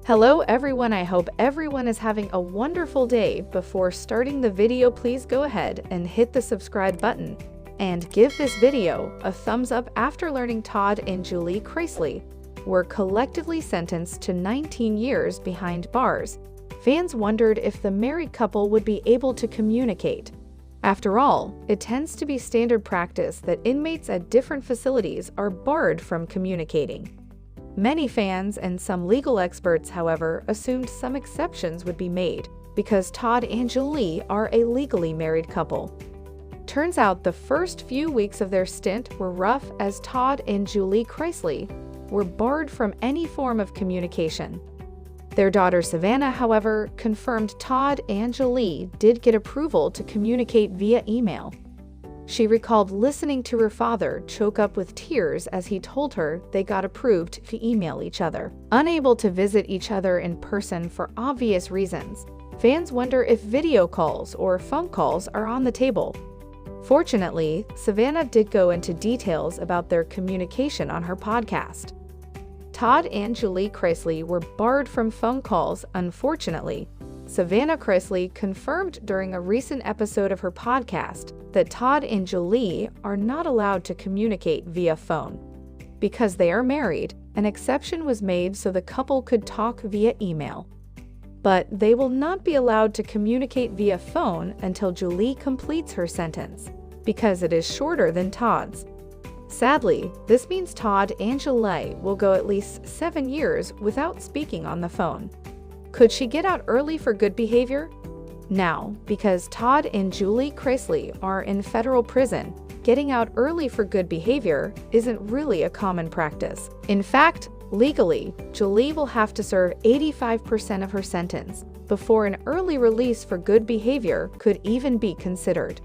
Hello everyone, I hope everyone is having a wonderful day. Before starting the video, please go ahead and hit the subscribe button and give this video a thumbs up. After learning Todd and Julie Chrisley were collectively sentenced to 19 years behind bars, fans wondered if the married couple would be able to communicate. After all, it tends to be standard practice that inmates at different facilities are barred from communicating. Many fans and some legal experts, however, assumed some exceptions would be made because Todd and Julie are a legally married couple. Turns out the first few weeks of their stint were rough, as Todd and Julie Chrisley were barred from any form of communication. Their daughter Savannah, however, confirmed Todd and Julie did get approval to communicate via email. She recalled listening to her father choke up with tears as he told her they got approved to email each other. Unable to visit each other in person for obvious reasons, fans wonder if video calls or phone calls are on the table. Fortunately, Savannah did go into details about their communication on her podcast. Todd and Julie Chrisley were barred from phone calls. Unfortunately, Savannah Chrisley confirmed during a recent episode of her podcast that Todd and Julie are not allowed to communicate via phone. Because they are married, an exception was made so the couple could talk via email. But they will not be allowed to communicate via phone until Julie completes her sentence, because it is shorter than Todd's. Sadly, this means Todd and Julie will go at least 7 years without speaking on the phone. Could she get out early for good behavior? Now, because Todd and Julie Chrisley are in federal prison, getting out early for good behavior isn't really a common practice. In fact, legally, Julie will have to serve 85% of her sentence before an early release for good behavior could even be considered.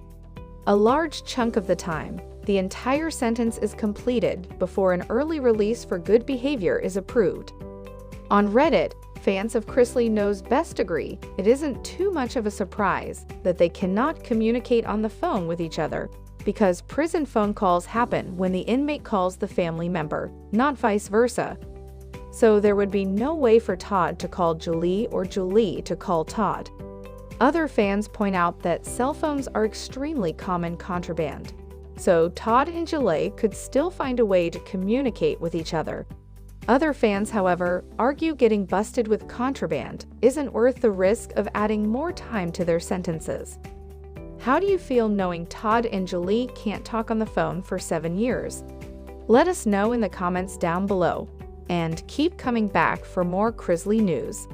A large chunk of the time, the entire sentence is completed before an early release for good behavior is approved. On Reddit, fans of Chrisley Knows Best agree it isn't too much of a surprise that they cannot communicate on the phone with each other, because prison phone calls happen when the inmate calls the family member, not vice versa. So there would be no way for Todd to call Julie or Julie to call Todd. Other fans point out that cell phones are extremely common contraband, so Todd and Julie could still find a way to communicate with each other. Other fans, however, argue getting busted with contraband isn't worth the risk of adding more time to their sentences. How do you feel knowing Todd and Julie can't talk on the phone for 7 years? Let us know in the comments down below, and keep coming back for more Chrisley news.